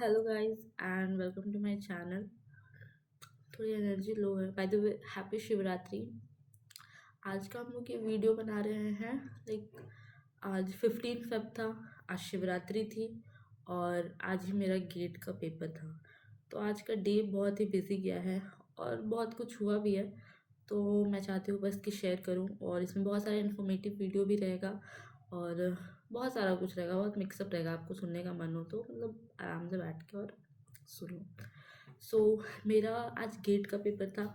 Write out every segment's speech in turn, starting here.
Hello guys and welcome to my channel. थोड़ी energy low है। By the way happy Shivratri. आज का हम लोग ये वीडियो बना रहे हैं। आज 15 फेब था। आज शिवरात्रि थी और आज ही मेरा गेट का पेपर था। तो आज का डे बहुत ही बिजी गया है और बहुत कुछ हुआ भी है। तो मैं चाहती हूँ बस कि शेयर करूँ और इसमें बहुत सारे इन्फॉर्मेटिव वीडियो भी रहेगा और बहुत सारा कुछ रहेगा, बहुत मिक्सअप रहेगा। आपको सुनने का मन हो तो मतलब आराम से बैठ के और सुनो। सो मेरा आज गेट का पेपर था।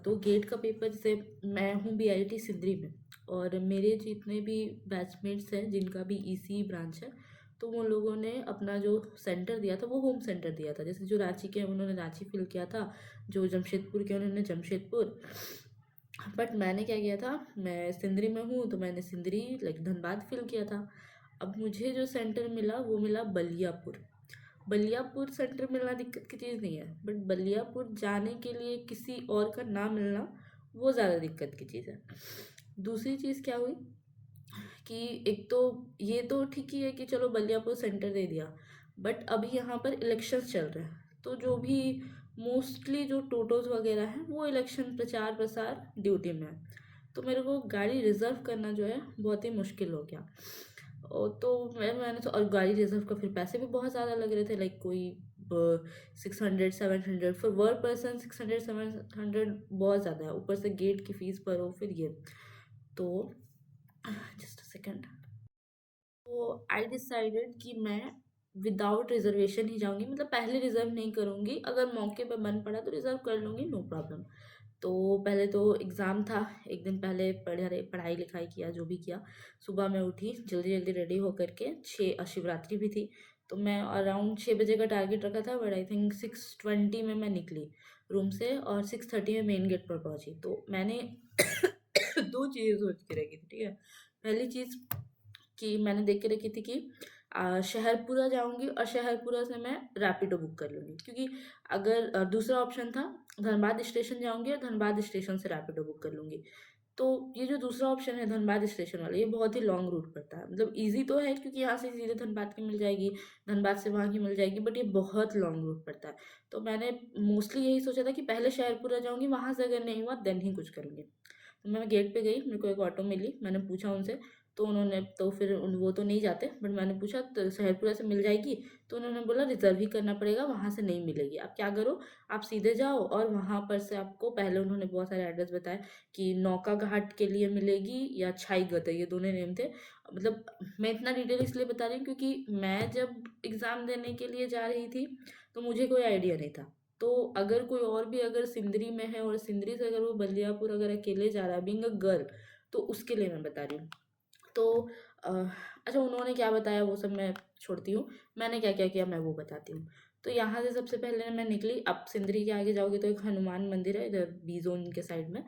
तो गेट का पेपर से मैं हूँ बीआईटी सिंदरी में और मेरे जितने भी बैचमेट्स हैं जिनका भी ईसी ब्रांच है, तो वो लोगों ने अपना जो सेंटर दिया था वो होम सेंटर दिया था। जैसे जो रांची के हैं उन्होंने रांची फिल किया था, जो जमशेदपुर के उन्होंने जमशेदपुर। बट मैंने क्या किया था, मैं सिंदरी में हूँ तो मैंने सिंदरी धनबाद फिल किया था। अब मुझे जो सेंटर मिला वो मिला बलियापुर। बलियापुर सेंटर मिलना दिक्कत की चीज़ नहीं है, बट बलियापुर जाने के लिए किसी और का ना मिलना वो ज़्यादा दिक्कत की चीज़ है। दूसरी चीज़ क्या हुई कि एक तो ये तो ठीक ही है कि चलो बलियापुर सेंटर दे दिया, बट अभी यहाँ पर इलेक्शंस चल रहे हैं। तो जो भी मोस्टली जो टोटोज वगैरह हैं वो इलेक्शन प्रचार प्रसार ड्यूटी में है। तो मेरे को गाड़ी रिजर्व करना जो है बहुत ही मुश्किल हो गया। और तो मैंने तो, और गाड़ी रिजर्व का फिर पैसे भी बहुत ज़्यादा लग रहे थे। कोई 600 700 फॉर वर पर्सन। 600 700 बहुत ज़्यादा है। ऊपर से गेट की फीस भरो फिर ये। तो जस्ट अ सेकेंड। तो आई डिसाइडेड कि मैं विदाउट रिजर्वेशन ही जाऊंगी, मतलब पहले रिजर्व नहीं करूंगी, अगर मौके पे मन पड़ा तो रिजर्व कर लूंगी, नो प्रॉब्लम। तो पहले तो एग्ज़ाम था, एक दिन पहले पढ़ाई लिखाई किया, जो भी किया। सुबह मैं उठी जल्दी जल्दी रेडी होकर के। शिवरात्रि भी थी तो मैं अराउंड 6 बजे का टारगेट रखा था, बट आई थिंक 6:20 में मैं निकली रूम से और 6:30 में मेन गेट पर पहुंची। तो मैंने दो चीज़ें सोच के रखी थी, ठीक है। पहली चीज़ कि मैंने देख के रखी थी कि शहरपुरा जाऊंगी और शहरपुरा से मैं रैपिडो बुक कर लूँगी, क्योंकि अगर दूसरा ऑप्शन था धनबाद स्टेशन जाऊंगी और धनबाद स्टेशन से रैपिडो बुक कर लूँगी। तो ये जो दूसरा ऑप्शन है धनबाद स्टेशन वाला, ये बहुत ही लॉन्ग रूट पड़ता है। मतलब ईजी तो है क्योंकि यहाँ से सीधे धनबाद की मिल जाएगी, धनबाद से वहाँ की मिल जाएगी, बट ये बहुत लॉन्ग रूट पड़ता है। तो मैंने मोस्टली यही सोचा था कि पहले शहरपुरा जाऊंगी, वहाँ से अगर नहीं हुआ देन ही कुछ करूँगी। तो मैं गेट पे गई, मेरे को एक ऑटो मिली, मैंने पूछा उनसे। तो उन्होंने तो फिर वो तो नहीं जाते, बट मैंने पूछा तो शहरपुरा से मिल जाएगी। तो उन्होंने बोला रिजर्व ही करना पड़ेगा, वहाँ से नहीं मिलेगी। आप क्या करो, आप सीधे जाओ और वहाँ पर से आपको, पहले उन्होंने बहुत सारे एड्रेस बताए कि नौका घाट के लिए मिलेगी या छाई गदर, ये दोनों नेम थे। मतलब मैं इतना डिटेल इसलिए बता रही हूँ क्योंकि मैं जब एग्ज़ाम देने के लिए जा रही थी तो मुझे कोई आइडिया नहीं था। तो अगर कोई और भी अगर सिंदरी में है और सिंदरी से अगर वो बलियापुर अगर अकेले जा रहा है बीइंग अ गर्ल, तो उसके लिए मैं बता रही हूँ। तो अ, अच्छा उन्होंने क्या बताया वो सब मैं छोड़ती हूँ, मैंने क्या क्या किया मैं वो बताती हूँ। तो यहाँ से सबसे पहले मैं निकली। अब सिंदरी के आगे जाओगे तो एक हनुमान मंदिर है इधर बी जोन के साइड में।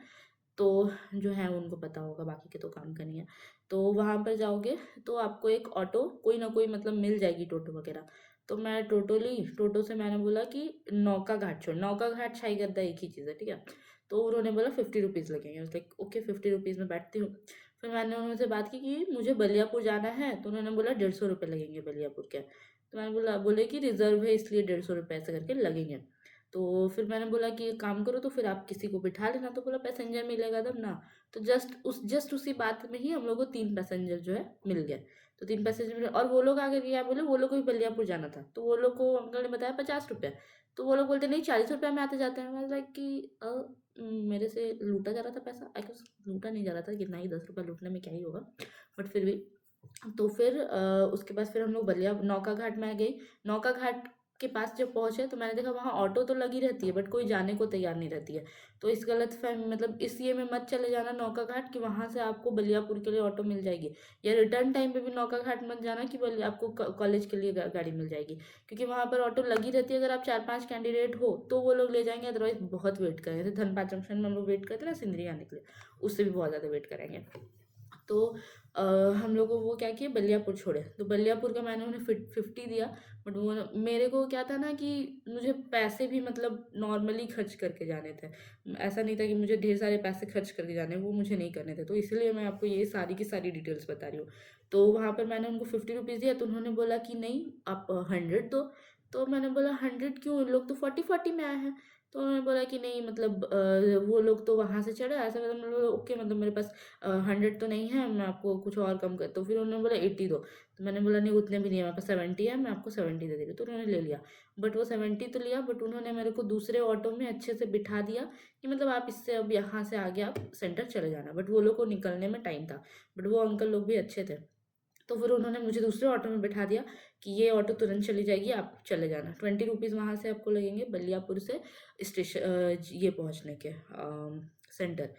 तो जो है उनको पता होगा, बाकी के तो काम का नहीं है। तो वहाँ पर जाओगे तो आपको एक ऑटो कोई ना कोई मतलब मिल जाएगी, टोटो वगैरह। तो मैं टोटो ली। टोटो से मैंने बोला कि नौका घाट छोड़, नौका घाट शाही गद्दा एक ही चीज़ है, ठीक है। तो उन्होंने बोला 50 रुपीज़ लगेंगे। लाइक ओके 50 रुपीज़ में बैठती हूँ। फिर मैंने उनसे बात की कि मुझे बलियापुर जाना है, तो उन्होंने बोला 150 रुपये लगेंगे बलियापुर के। तो मैंने बोले कि रिजर्व है इसलिए 150 रुपये ऐसे करके लगेंगे। तो फिर मैंने बोला कि एक काम करो तो फिर आप किसी को बिठा लेना। तो बोला पैसेंजर मिलेगा तब ना। तो जस्ट उसी बात में ही हम लोग को 3 पैसेंजर जो है मिल गए। तो 3 पैसेंजर मिले और वो लोग आगे क्या बोले, वो लोग को भी बलियापुर जाना था। तो वो लोग को अंकल ने बताया 50 रुपये। तो वो लोग बोलते नहीं 40 रुपये में आते जाते हैं। मैं लाइक कि मेरे से लूटा जा रहा था पैसा। आई गेस लूटा नहीं जा रहा था, कितना ही 10 रुपये लूटने में क्या ही होगा, बट फिर भी। तो फिर उसके बाद फिर हम लोग बलिया नौका घाट में गई। नौका घाट के पास जब पहुंचे तो मैंने देखा वहाँ ऑटो तो लगी रहती है बट कोई जाने को तैयार नहीं रहती है। तो इस गलत फहमी मतलब इस ये में मत चले जाना नौका घाट कि वहाँ से आपको बलियापुर के लिए ऑटो मिल जाएगी, या रिटर्न टाइम पे भी नौका घाट मत जाना कि आपको कॉलेज के लिए गाड़ी मिल जाएगी, क्योंकि वहाँ पर ऑटो लगी रहती है। अगर आप 4 5 कैंडिडेट हो तो वो लोग ले जाएंगे, अदरवाइज बहुत वेट करेंगे। जैसे धनबाद जंक्शन में हम लोग वेट करते हैं ना सिंदरी आने के लिए, उससे भी बहुत ज़्यादा वेट करेंगे। तो अ, हम लोग को वो क्या किए बलियापुर छोड़े। तो बलियापुर का मैंने उन्हें 50 दिया। बट वो मेरे को क्या था ना कि मुझे पैसे भी मतलब नॉर्मली खर्च करके जाने थे। ऐसा नहीं था कि मुझे ढेर सारे पैसे खर्च करके जाने, वो मुझे नहीं करने थे। तो इसलिए मैं आपको ये सारी की सारी डिटेल्स बता रही हूँ। तो वहाँ पर मैंने उनको 50 रुपीज़ दिया तो उन्होंने बोला कि नहीं आप 100 दो। तो मैंने बोला 100 क्यों, इन लोग तो 40-40 में आए हैं। तो उन्होंने बोला कि नहीं मतलब वो लोग तो वहाँ से चढ़े ऐसा, मतलब मैंने बोला ओके, मतलब मेरे पास 100 तो नहीं है, मैं आपको कुछ और कम कर, तो फिर उन्होंने बोला 80 दो। तो मैंने बोला नहीं उतने भी नहीं है, मेरे पास 70 है, मैं आपको 70 दे दे रही हूँ। तो उन्होंने ले लिया, बट वो 70 तो लिया, बट उन्होंने मेरे को दूसरे ऑटो में अच्छे से बिठा दिया कि मतलब आप इससे अब यहाँ से आगे आप सेंटर चले जाना, बट वो लोग को निकलने में टाइम था, बट वो अंकल लोग भी अच्छे थे। तो फिर उन्होंने मुझे दूसरे ऑटो में बिठा दिया कि ये ऑटो तुरंत चली जाएगी, आप चले जाना, 20 रुपीज़ वहाँ से आपको लगेंगे बलियापुर से स्टेशन ये पहुँचने के सेंटर।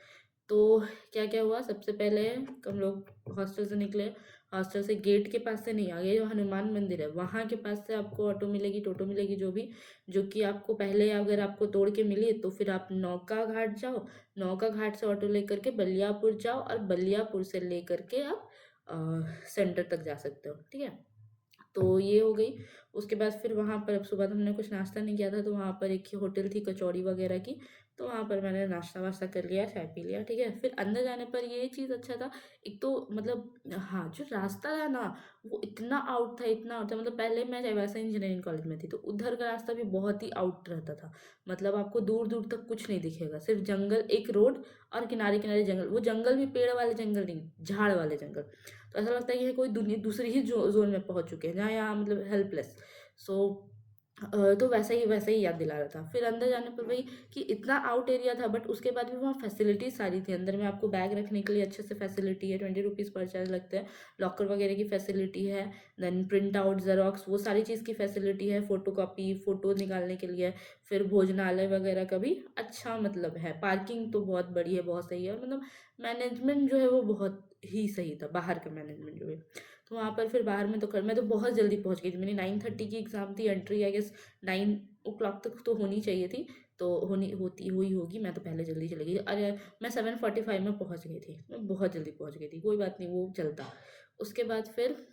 तो क्या क्या हुआ, सबसे पहले हम लोग हॉस्टल से निकले। हॉस्टल से गेट के पास से नहीं, आगे जो हनुमान मंदिर है वहाँ के पास से आपको ऑटो मिलेगी, टोटो मिलेगी, जो भी, जो कि आपको पहले अगर आपको तोड़ के मिली तो फिर आप नौका घाट जाओ, नौका घाट से ऑटो लेकर के बलियापुर जाओ, और बलियापुर से लेकर के आप सेंटर तक जा सकते हो, ठीक है। तो ये हो गई। उसके बाद फिर वहाँ पर अब सुबह तो हमने कुछ नाश्ता नहीं किया था, तो वहाँ पर एक होटल थी कचौड़ी वगैरह की, तो वहाँ पर मैंने नाश्ता वाश्ता कर लिया, चाय पी लिया, ठीक है। फिर अंदर जाने पर ये चीज़ अच्छा था, एक तो मतलब हाँ जो रास्ता था ना वो इतना आउट था, इतना आउट था, मतलब पहले मैं वैसे इंजीनियरिंग कॉलेज में थी तो उधर का रास्ता भी बहुत ही आउट रहता था, मतलब आपको दूर दूर तक कुछ नहीं दिखेगा, सिर्फ जंगल, एक रोड और किनारे किनारे जंगल, वो जंगल भी पेड़ वाले जंगल नहीं, झाड़ वाले जंगल। तो ऐसा लगता है कि ये कोई दुनिया दूसरी ही जोन में पहुंच चुके हैं, जहाँ यहाँ मतलब हेल्पलेस। सो तो वैसा ही याद दिला रहा था। फिर अंदर जाने पर वही कि इतना आउट एरिया था, बट उसके बाद भी वहाँ फैसिलिटी सारी थी, अंदर में आपको बैग रखने के लिए अच्छे से फैसिलिटी है, 20 रुपीज़ पर चार्ज लगते हैं, लॉकर वगैरह की फैसिलिटी है, देन प्रिंट आउट जेरोक्स वो सारी चीज़ की फैसिलिटी है, फोटो कॉपी फोटो निकालने के लिए, फिर भोजनालय वगैरह का भी अच्छा मतलब है, पार्किंग तो बहुत बड़ी है, बहुत सही है, मतलब मैनेजमेंट जो है वो बहुत ही सही था, बाहर का मैनेजमेंट जो है। तो वहाँ पर फिर बाहर में तो मैं तो बहुत जल्दी पहुँच गई थी, मेरी 9:30 की एग्ज़ाम थी, एंट्री आई गेस 9 o'clock तक तो होनी चाहिए थी, तो होनी होती हुई होगी, मैं तो पहले जल्दी चली गई, अरे मैं 7:45 में पहुँच गई थी, मैं बहुत जल्दी पहुँच गई थी, कोई बात नहीं वो चलता। उसके बाद फिर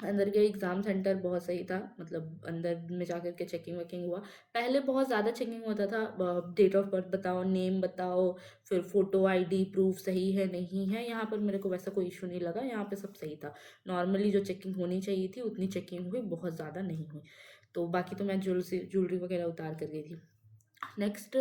अंदर गए, एग्ज़ाम सेंटर बहुत सही था, मतलब अंदर में जाकर के चेकिंग वेकिंग हुआ। पहले बहुत ज़्यादा चेकिंग होता था, डेट ऑफ बर्थ बताओ, नेम बताओ, फिर फ़ोटो आईडी प्रूफ सही है नहीं है, यहाँ पर मेरे को वैसा कोई इशू नहीं लगा, यहाँ पे सब सही था। नॉर्मली जो चेकिंग होनी चाहिए थी उतनी चेकिंग हुई, बहुत ज़्यादा नहीं हुई। तो बाकी तो मैं ज्वेलरी वगैरह उतार कर गई थी। नेक्स्ट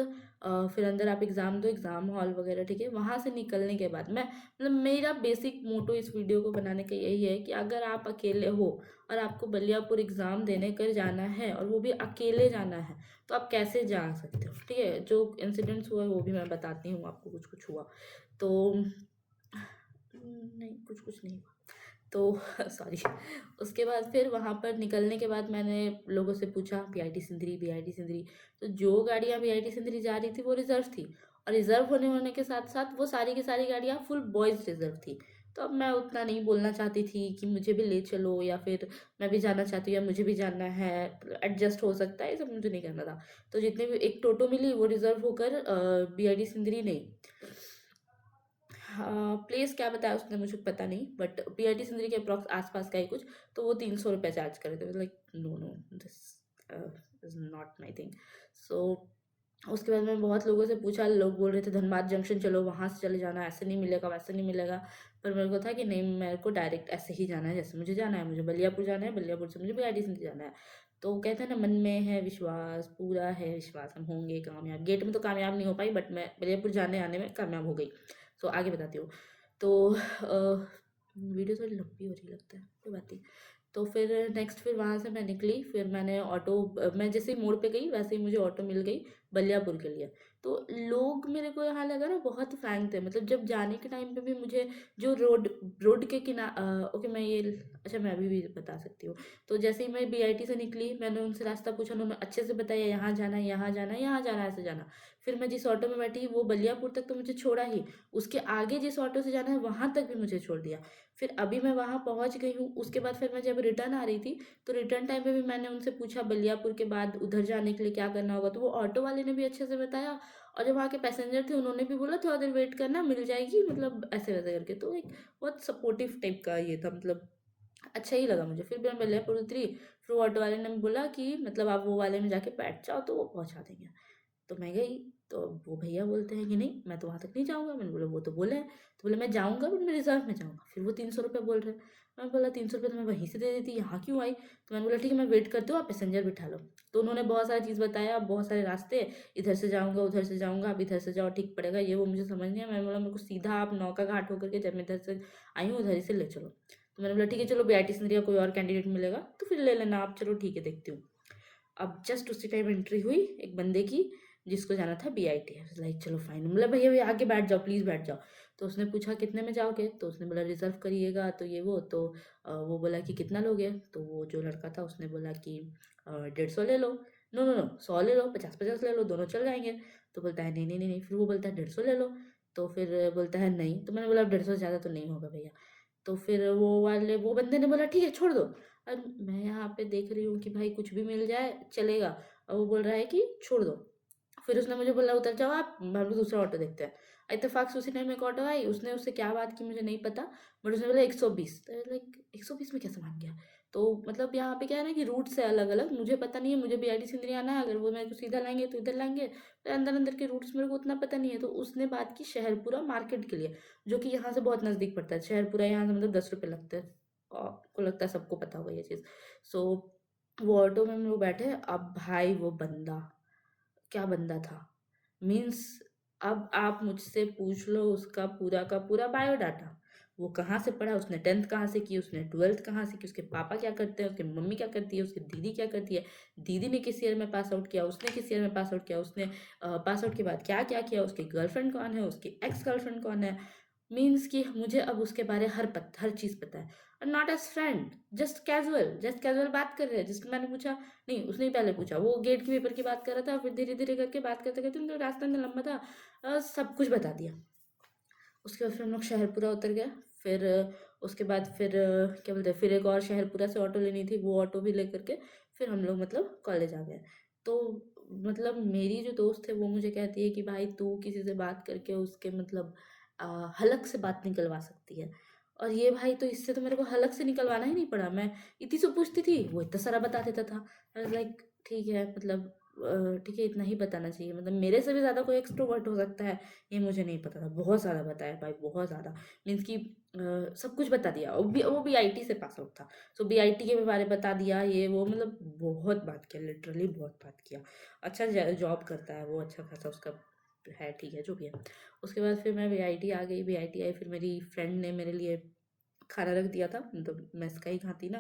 फिर अंदर आप एग्ज़ाम दो, एग्ज़ाम हॉल वगैरह, ठीक है। वहाँ से निकलने के बाद मैं मतलब मेरा बेसिक मोटो इस वीडियो को बनाने का यही है कि अगर आप अकेले हो और आपको बलियापुर एग्ज़ाम देने कर जाना है और वो भी अकेले जाना है, तो आप कैसे जा सकते हो, ठीक है। जो इंसिडेंट्स हुआ वो भी मैं बताती हूँ आपको, कुछ कुछ हुआ तो नहीं, कुछ कुछ नहीं हुआ तो सॉरी। उसके बाद फिर वहाँ पर निकलने के बाद मैंने लोगों से पूछा बीआईटी सिंदरी, बीआईटी सिंदरी, तो जो गाड़ियाँ बीआईटी सिंदरी जा रही थी वो रिजर्व थी, और रिजर्व होने के साथ साथ वो सारी की सारी गाड़ियाँ फुल बॉयज़ रिजर्व थी। तो अब मैं उतना नहीं बोलना चाहती थी कि मुझे भी ले चलो, या फिर मैं भी जाना चाहती हूँ या मुझे भी जाना है, एडजस्ट हो सकता है, ये सब मुझे नहीं करना था। तो जितने भी एक टोटो मिली वो रिजर्व होकर बीआईटी सिंदरी नहीं, हाँ, प्लेस क्या बताया उसने मुझे पता नहीं, बट पीआईटी सिंदरी के अप्रॉक्स आसपास का ही कुछ, तो वो 300 रुपये चार्ज कर रहे थे, like no no, this is not my thing. So उसके बाद मैं बहुत लोगों से पूछा, लोग बोल रहे थे धनबाद जंक्शन चलो, वहाँ से चले जाना, ऐसे नहीं मिलेगा वैसे नहीं मिलेगा, पर मेरे को था कि नहीं, मेरे को डायरेक्ट ऐसे ही जाना है जैसे मुझे जाना है, मुझे बलियापुर जाना है, बलियापुर से मुझे पीआईटी सिंदरी जाना है। तो कहते हैं ना, मन में है विश्वास, पूरा है विश्वास, हम होंगे कामयाब। गेट में तो कामयाब नहीं हो पाई, बट मैं बलियापुर जाने आने में कामयाब हो गई। सो आगे बताती हूँ। तो वीडियो थोड़ी लंबी हो रही लगता है, कोई बात नहीं। तो फिर नेक्स्ट फिर वहाँ से मैं निकली, फिर मैंने ऑटो, मैं जैसे ही मोड़ पे गई वैसे ही मुझे ऑटो मिल गई बलियापुर के लिए। तो लोग मेरे को यहाँ लगा ना बहुत फ्रैंक थे, मतलब जब जाने के टाइम पे भी मुझे जो रोड रोड के ओके मैं ये, अच्छा मैं अभी भी बता सकती हूँ। तो जैसे ही मैं बीआईटी से निकली, मैंने उनसे रास्ता पूछा, उन्होंने अच्छे से बताया यहाँ जाना है, यहाँ जाना है, यहाँ जाना है, ऐसे जाना। फिर मैं जिस ऑटो में बैठी वो बलियापुर तक तो मुझे छोड़ा ही, उसके आगे जिस ऑटो से जाना है वहाँ तक भी मुझे छोड़ दिया। फिर अभी मैं वहाँ पहुँच गई हूँ, उसके बाद फिर मैं जब रिटर्न आ रही थी, तो रिटर्न टाइम पे भी मैंने उनसे पूछा बलियापुर के बाद उधर जाने के लिए क्या करना होगा, तो वो ऑटो वाले ने भी अच्छे से बताया, और जो वहाँ के पैसेंजर थे उन्होंने भी बोला थोड़ा देर वेट करना, मिल जाएगी, मतलब ऐसे वैसे करके। तो एक बहुत सपोर्टिव टाइप का ये था, मतलब अच्छा ही लगा मुझे। फिर मैं बलियापुर उतरी, फिर वो ऑटो वाले ने बोला कि मतलब आप वो वाले में जाके बैठ जाओ तो वो पहुँचा देंगे। तो मैं गई, तो वो भैया बोलते हैं कि नहीं मैं तो वहाँ तक नहीं जाऊँगा। मैंने बोला वो तो बोले हैं, तो बोले मैं जाऊँगा बट मैं रिज़र्व में जाऊँगा। फिर वो 300 रुपये बोल रहे हैं। मैंने बोला 300 रुपये तो मैं वहीं से दे देती, यहाँ क्यों आई? तो मैंने बोला ठीक है मैं वेट करती हूँ, आप पैसेंजर बिठा लो। तो उन्होंने बहुत सारी चीज़ बताया, बहुत सारे रास्ते, इधर से जाऊँगा, उधर से जाऊँगा, आप इधर से जाओ ठीक पड़ेगा, ये वो मुझे समझ नहीं आया। मैंने बोला मेरे को सीधा आप नौका घाट होकर के जब मैं इधर से आई हूँ उधर ही से ले चलो। तो मैंने बोला ठीक है चलो बीआईटी से नहीं कोई और कैंडिडेट मिलेगा तो फिर ले लेना आप, चलो ठीक है देखती हूँ। अब जस्ट उसी टाइम एंट्री हुई एक बंदे की जिसको जाना था बीआईटी। लाइक चलो फाइन, मतलब भैया भैया आगे बैठ जाओ प्लीज़ बैठ जाओ। तो उसने पूछा कितने में जाओगे, तो उसने बोला रिजर्व करिएगा तो ये वो। तो वो बोला कि कितना लोगे, तो वो जो लड़का था उसने बोला कि 150 ले लो, नो नो नो 100 ले लो, 50-50 ले लो, दोनों चल जाएंगे। तो बोलता है नहीं नहीं नहीं नहीं, फिर वो बोलता है 150 ले लो। तो फिर बोलता है नहीं, तो मैंने बोला 150 से ज़्यादा तो नहीं होगा भैया। तो फिर वो बंदे ने बोला ठीक है छोड़ दो। अब मैं यहाँ पे देख रही हूँ कि भाई कुछ भी मिल जाए चलेगा, और वो बोल रहा है कि छोड़ दो। फिर उसने मुझे बोला उतर जाओ आप, हम लोग दूसरा ऑटो देखते हैं। इत्तेफाक से उसी टाइम एक ऑटो आई, उसने उससे क्या बात की मुझे नहीं पता, बट उसने बोला 120। तो लाइक 120 में कैसे मान गया? तो मतलब यहाँ पे क्या है ना कि रूट से अलग अलग, मुझे पता नहीं है, मुझे बीआईटी से नहीं आना है, अगर वो मेरे को सीधा लाएंगे तो इधर लाएंगे, तो अंदर अंदर के रूट्स मेरे को उतना पता नहीं है। तो उसने बात की शहरपुरा मार्केट के लिए, जो कि यहाँ से बहुत नज़दीक पड़ता है। शहरपुरा यहाँ से मतलब 10 रुपये लगते हैं, आपको लगता है सबको पता होगा ये चीज़। सो वो ऑटो में हम लोग बैठे। अब भाई वो बंदा, क्या बंदा था, मीन्स अब आप मुझसे पूछ लो उसका पूरा का पूरा बायोडाटा। वो कहाँ से पढ़ा, उसने 10th कहाँ से की, उसने 12th कहाँ से की, उसके पापा क्या करते हैं, उसकी मम्मी क्या करती है, उसकी दीदी क्या करती है, दीदी ने किस ईयर में पास आउट किया, उसने किस ईयर में पास आउट किया, उसने पास आउट के बाद क्या क्या किया, उसकी गर्लफ्रेंड कौन है, उसकी एक्स गर्लफ्रेंड कौन है। मीन्स कि मुझे अब उसके बारे हर चीज़ पता है। और not as friend, just casual बात कर रहे हैं। जस्ट मैंने पूछा, नहीं उसने ही पहले पूछा, वो गेट के पेपर की बात कर रहा था, फिर धीरे धीरे करके बात करते करते उनका रास्ता इतना लंबा था, सब कुछ बता दिया। उसके बाद फिर हम लोग शहरपुरा उतर गए। फिर उसके बाद फिर क्या बोलते हैं, फिर एक और शहरपुरा से ऑटो लेनी थी, वो ऑटो भी लेकर के फिर हम लोग मतलब कॉलेज आ गए। तो मतलब मेरी जो दोस्त है वो मुझे कहती है कि भाई तू किसी से बात करके उसके मतलब हलक से बात निकलवा सकती है। और ये भाई तो इससे तो मेरे को हलक से निकलवाना ही नहीं पड़ा, मैं इतनी से पूछती थी वो इतना सारा बता देता था। लाइक ठीक है मतलब ठीक है इतना ही बताना चाहिए, मतलब मेरे से भी ज़्यादा कोई एक्सट्रोवर्ट हो सकता है ये मुझे नहीं पता था। बहुत ज़्यादा बताया भाई, बहुत ज़्यादा, मीन्स कि सब कुछ बता दिया। वो भी आईटी से पास आउट था, सो बीआईटी के बारे में बता दिया ये वो, मतलब बहुत बात किया, लिटरली बहुत बात किया। अच्छा जॉब करता है वो, अच्छा खासा उसका है, ठीक है जो भी है। उसके बाद फिर मैं बीआईटी आ गई, बीआईटी आई, फिर मेरी फ्रेंड ने मेरे लिए खाना रख दिया था, मतलब मेस का ही खाती ना।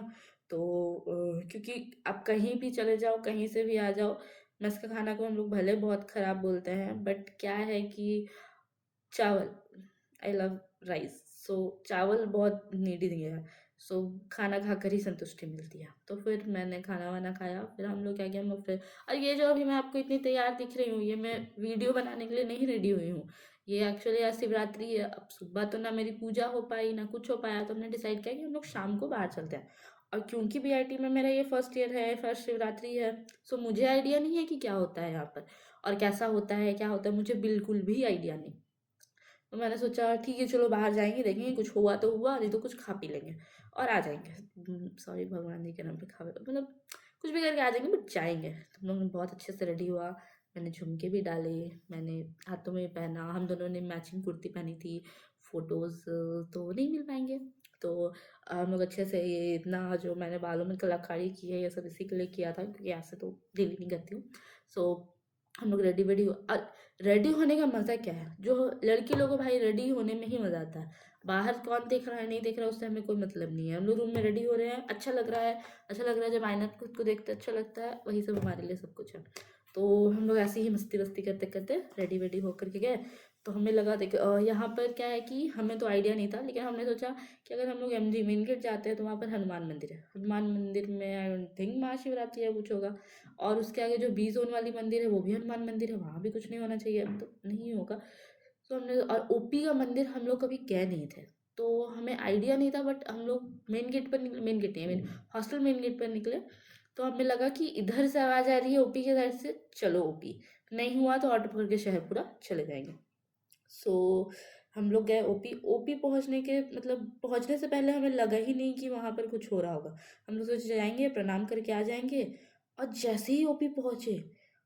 तो क्योंकि आप कहीं भी चले जाओ, कहीं से भी आ जाओ, मेस का खाना को हम लोग भले बहुत ख़राब बोलते हैं, बट क्या है कि चावल, आई लव राइस, सो चावल बहुत नीडी दिया है। सो खाना खाकर ही संतुष्टि मिलती है। तो फिर मैंने खाना वाना खाया, फिर हम लोग क्या किया, हम लोग फिर, और ये जो अभी मैं आपको इतनी तैयार दिख रही हूँ, ये मैं वीडियो बनाने के लिए नहीं रेडी हुई हूँ। ये एक्चुअली आज शिवरात्रि है, अब सुबह तो ना मेरी पूजा हो पाई ना कुछ हो पाया, तो हमने डिसाइड किया कि हम लोग शाम को बाहर चलते हैं। और क्योंकि बीआईटी में मेरा ये फर्स्ट ईयर है, फर्स्ट शिवरात्रि है, सो मुझे आइडिया नहीं है कि क्या होता है यहाँ पर और कैसा होता है, क्या होता है, मुझे बिल्कुल भी आइडिया नहीं। तो मैंने सोचा ठीक है चलो बाहर जाएंगे, देखेंगे कुछ हुआ तो हुआ, नहीं तो कुछ खा पी लेंगे और आ जाएंगे। सॉरी भगवान जी के नाम पे खा मतलब कुछ भी करके आ जाएंगे, बट जाएंगे। तो हम लोग ने बहुत अच्छे से रेडी हुआ, मैंने झुमके भी डाले, मैंने हाथों में पहना, हम दोनों ने मैचिंग कुर्ती पहनी थी। फोटोज़ तो नहीं मिल पाएंगे, तो हम लोग अच्छे से, ये इतना जो मैंने बालों में कलाकारी की है ये सब इसी के लिए किया था, क्योंकि ऐसे तो डेली नहीं करती हूँ। सो हम लोग रेडी वेडी रेडी होने का मज़ा क्या है, जो लड़की लोगों को भाई रेडी होने में ही मज़ा आता है। बाहर कौन देख रहा है नहीं देख रहा है उससे हमें कोई मतलब नहीं है। हम लोग रूम में रेडी हो रहे हैं, अच्छा लग रहा है, अच्छा लग रहा है, जब आईना में खुद को देखते अच्छा लगता है, वही सब हमारे लिए सब कुछ है। तो हम लोग ऐसे ही मस्ती वस्ती करते करते रेडी वेडी होकर के गए। तो हमें लगा देख यहाँ पर क्या है कि हमें तो आइडिया नहीं था, लेकिन हमने सोचा कि अगर हम लोग एमजी मेन गेट जाते हैं तो वहाँ पर हनुमान मंदिर है, हनुमान मंदिर में आई डोंट थिंक महाशिवरात्रि या कुछ होगा। और उसके आगे जो बी जोन वाली मंदिर है वो भी हनुमान मंदिर है, वहाँ भी कुछ नहीं होना चाहिए, तो नहीं होगा। तो हमने, और ओपी का मंदिर हम लोग कभी गए नहीं थे, तो हमें आइडिया नहीं था, बट हम लोग मेन गेट पर निकले, मेन गेट नहीं I mean hostel main gate पर निकले। तो हमें लगा कि इधर से आवाज़ आ रही है ओपी के साइड से, चलो ओपी, नहीं हुआ तो ऑटो पकड़ के शहरपुरा चले जाएंगे। सो हम लोग गए ओपी। ओपी पहुंचने के मतलब पहुंचने से पहले हमें लगा ही नहीं कि वहां पर कुछ हो रहा होगा। हम लोग सोचे जाएंगे प्रणाम करके आ जाएंगे, और जैसे ही ओपी पहुंचे,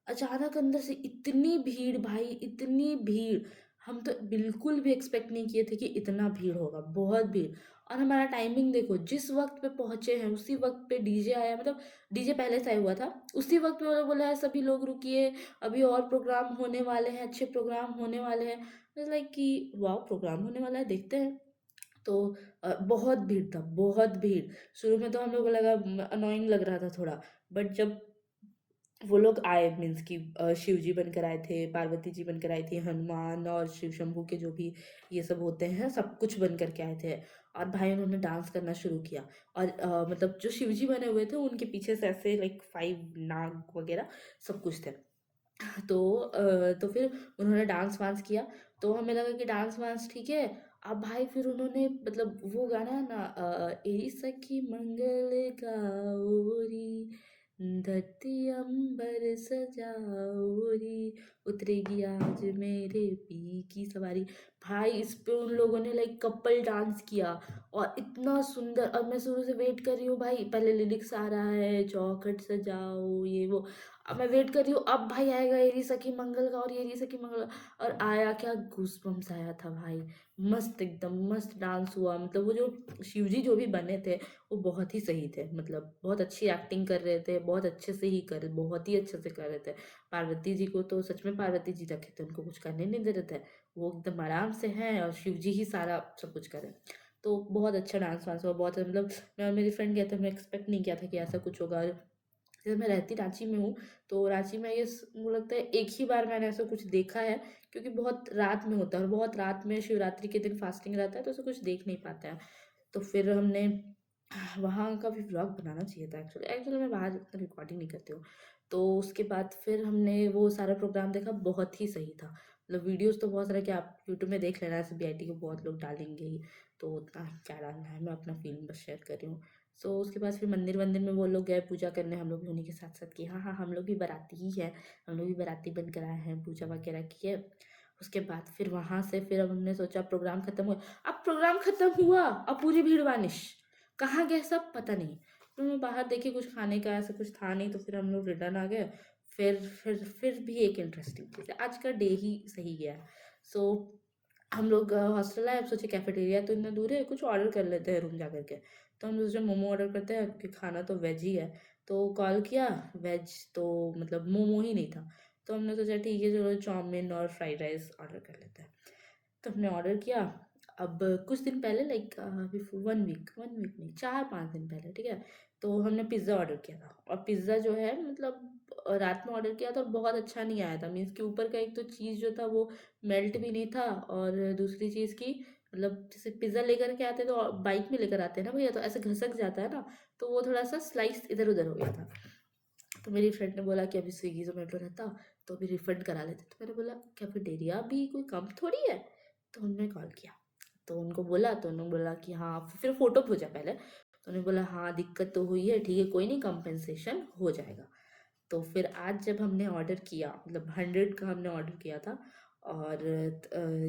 अचानक अंदर से इतनी भीड़ भाई, इतनी भीड़, हम तो बिल्कुल भी एक्सपेक्ट नहीं किए थे कि इतना भीड़ होगा, बहुत भीड़। और हमारा टाइमिंग देखो, जिस वक़्त पे पहुँचे हैं उसी वक़्त पे डीजे आया, मतलब डीजे पहले से आया हुआ था। उसी वक़्त पे उन्होंने बोला है सभी लोग रुकिए, अभी और प्रोग्राम होने वाले हैं, अच्छे प्रोग्राम होने वाले हैं। आई वाज़ लाइक कि वाओ! प्रोग्राम होने वाला है, देखते हैं। तो बहुत भीड़ था, बहुत भीड़। शुरू में तो हम लोगों को लगा अननोइंग लग रहा था थोड़ा, बट जब वो लोग आए मीन्स कि शिव जी बनकर आए थे, पार्वती जी बनकर आई थी, हनुमान और शिव शंभू के जो भी ये सब होते हैं, सब कुछ बन कर के आए थे। और भाई उन्होंने डांस करना शुरू किया। और मतलब जो शिव जी बने हुए थे उनके पीछे से ऐसे लाइक 5 नाग वगैरह सब कुछ थे। तो फिर उन्होंने डांस वांस किया, तो हमें लगा कि डांस वांस ठीक है। अब भाई फिर उन्होंने मतलब वो गाना है ना, ए सखी मंगल गौरी, धरती अंबर सजाओरी, उतरेगी आज मेरे पी की सवारी। भाई इस पे उन लोगों ने लाइक कपल डांस किया, और इतना सुंदर। और मैं शुरू से वेट कर रही हूँ भाई, पहले लिरिक्स आ रहा है चौखट सजाओ ये वो। अब मैं वेट कर रही हूँ, अब भाई आएगा एरी सखी मंगल का, और एरी सखी मंगल का। और आया क्या, गूज़बम्प्स आया था भाई। मस्त, एकदम मस्त डांस हुआ। मतलब वो जो शिवजी जो भी बने थे वो बहुत ही सही थे, मतलब बहुत अच्छी एक्टिंग कर रहे थे, बहुत अच्छे से ही कर, बहुत ही अच्छे से कर रहे थे। पार्वती जी को तो सच में पार्वती जी रखे थे, उनको कुछ करने नहीं दे रहे थे। वो एकदम आराम से हैं और शिव जी ही सारा सब कुछ कर रहे हैं। तो बहुत अच्छा डांस वांस हुआ, बहुत मतलब मैं और मेरी फ्रेंड गए थे, हमने एक्सपेक्ट नहीं किया था कि ऐसा कुछ होगा। जैसे मैं रहती रांची में हूँ, तो रांची में ये मुझे लगता है एक ही बार मैंने ऐसा कुछ देखा है, क्योंकि बहुत रात में होता है और बहुत रात में शिवरात्रि के दिन फास्टिंग रहता है, तो ऐसा कुछ देख नहीं पाते हैं। तो फिर हमने वहाँ का भी व्लॉग बनाना चाहिए था एक्चुअली। एक्चुअली मैं बाहर इतना रिकॉर्डिंग नहीं करती हूँ। तो उसके बाद फिर हमने वो सारा प्रोग्राम देखा, बहुत ही सही था। मतलब वीडियोज़ तो बहुत सारे कि आप यूट्यूब में देख लेना, ऐसे बीआईटी को बहुत लोग डालेंगे ही, तो उतना क्या डालना है, मैं अपना फीलिंग बस शेयर कर रही हूँ। सो उसके बाद फिर मंदिर-वंदिर में वो लोग गए पूजा करने, हम लोग भी उन्हीं के साथ-साथ किए। हाँ, हाँ, हम लोग भी बाराती ही हैं, हम लोग भी बाराती बनकर आए हैं, पूजा वगैरह किए। उसके बाद फिर वहाँ से फिर अब हमने सोचा प्रोग्राम खत्म हुआ। अब प्रोग्राम खत्म हुआ, अब पूरी भीड़ वानिश। कहाँ गए सब पता नहीं। फिर मैं बाहर देखी कुछ खाने का ऐसा कुछ था नहीं, तो फिर हम लोग रिटर्न आ गए। फिर भी एक इंटरेस्टिंग चीज़ है, आज का डे ही सही गया। सो हम लोग हॉस्टल आए, अब सोचे कैफेटेरिया तो इतना दूर है, कुछ ऑर्डर कर लेते हैं रूम जा कर के। तो हम सोचे मोमो ऑर्डर करते हैं, क्योंकि खाना तो वेज ही है। तो कॉल किया, वेज तो मतलब मोमो ही नहीं था। तो हमने सोचा ठीक है चलो चाउमीन और फ्राइड राइस ऑर्डर कर लेते हैं। तो हमने ऑर्डर किया। अब कुछ दिन पहले लाइक बिफोर 1 वीक नहीं, 4-5 दिन पहले, ठीक है। तो हमने पिज़्ज़ा ऑर्डर किया था, और पिज़्ज़ा जो है मतलब रात में ऑर्डर किया था और बहुत अच्छा नहीं आया था। मीन्स कि ऊपर का एक तो चीज़ जो था वो मेल्ट भी नहीं था, और दूसरी चीज़ की मतलब जैसे पिज़्ज़ा लेकर के आते हैं तो बाइक में लेकर आते हैं ना भैया, तो ऐसे घसक जाता है ना, तो वो थोड़ा सा स्लाइस इधर उधर हो गया था। तो मेरी फ्रेंड ने बोला कि अभी स्विगी जोमेटो रहता तो अभी रिफंड करा लेते। तो मैंने बोला कैफेटेरिया भी कोई कम थोड़ी है। तो उन्होंने कॉल किया, तो उनको बोला, तो उन्होंने बोला कि हाँ, फिर फ़ोटो भेजा पहले। तो उन्होंने बोला हाँ दिक्कत तो हुई है, ठीक है कोई नहीं, कंपनसेशन हो जाएगा। तो फिर आज जब हमने ऑर्डर किया, मतलब 100 का हमने ऑर्डर किया था, और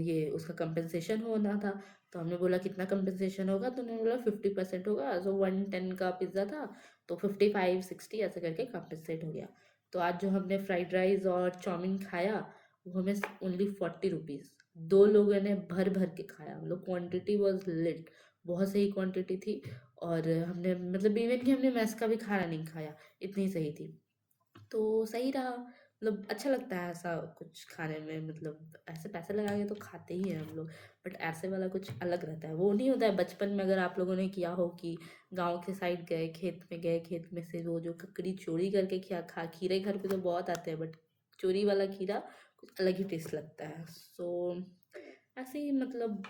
ये उसका कंपनसेशन होना था। तो हमने बोला कितना कंपनसेशन होगा, तो उन्होंने बोला 50% होगा। सो 110 का पिज़्ज़ा था, तो 55-60 ऐसे करके कंपनसेट हो गया। तो आज जो हमने फ्राइड राइस और चाउमीन खाया, वो हमें ओनली 40 रुपीज़। दो लोगों ने भर भर के खाया, मतलब क्वांटिटी वॉज लिट, बहुत सही क्वांटिटी थी। और हमने मतलब इवन कि हमने मेस का भी खाना नहीं खाया, इतनी सही थी। तो सही रहा, मतलब अच्छा लगता है ऐसा कुछ खाने में, मतलब ऐसे पैसे लगा के तो खाते ही हैं हम लोग, बट ऐसे वाला कुछ अलग रहता है। वो नहीं होता है बचपन में, अगर आप लोगों ने किया हो कि गांव के साइड गए, खेत में से वो जो ककड़ी चोरी करके खा खीरे घर पे तो बहुत आते हैं, बट चोरी वाला खीरा कुछ अलग ही टेस्ट लगता है। सो ऐसे ही मतलब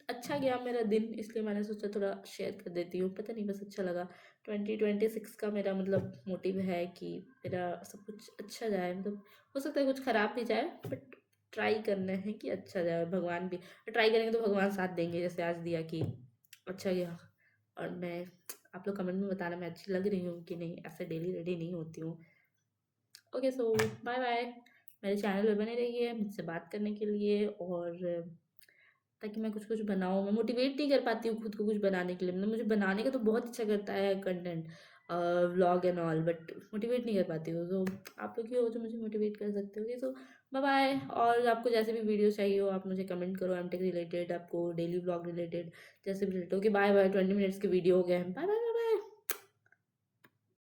अच्छा गया मेरा दिन, इसलिए मैंने सोचा थोड़ा शेयर कर देती हूँ। पता नहीं बस अच्छा लगा। 2026 का मेरा मतलब मोटिव है कि मेरा सब कुछ अच्छा जाए, मतलब हो सकता है कुछ खराब भी जाए, बट ट्राई करना है कि अच्छा जाए। भगवान भी ट्राई करेंगे तो भगवान साथ देंगे, जैसे आज दिया कि अच्छा गया। और मैं आप लोग कमेंट में बताना मैं अच्छी लग रही हूँ कि नहीं, ऐसे डेली रेडी नहीं होती हूँ। Okay so bye bye. मेरे चैनल पे बने रहिए मुझसे बात करने के लिए, और ताकि मैं कुछ-कुछ बनाऊँ। मैं मोटिवेट नहीं कर पाती हूँ खुद को कुछ बनाने के लिए, मतलब मुझे बनाने का तो बहुत इच्छा करता है content, vlog and all, but motivate नहीं कर पाती हूँ। तो आप लोग ही हो जो मुझे मोटिवेट कर सकते हो। सो बाय बाय। और आपको जैसे भी वीडियो चाहिए हो आप मुझे कमेंट करो, एमटेक रिलेटेड, आपको डेली व्लॉग रिलेटेड जैसे भी related. Okay bye bye. 20 minutes के वीडियो हो गए हैं। Bye bye.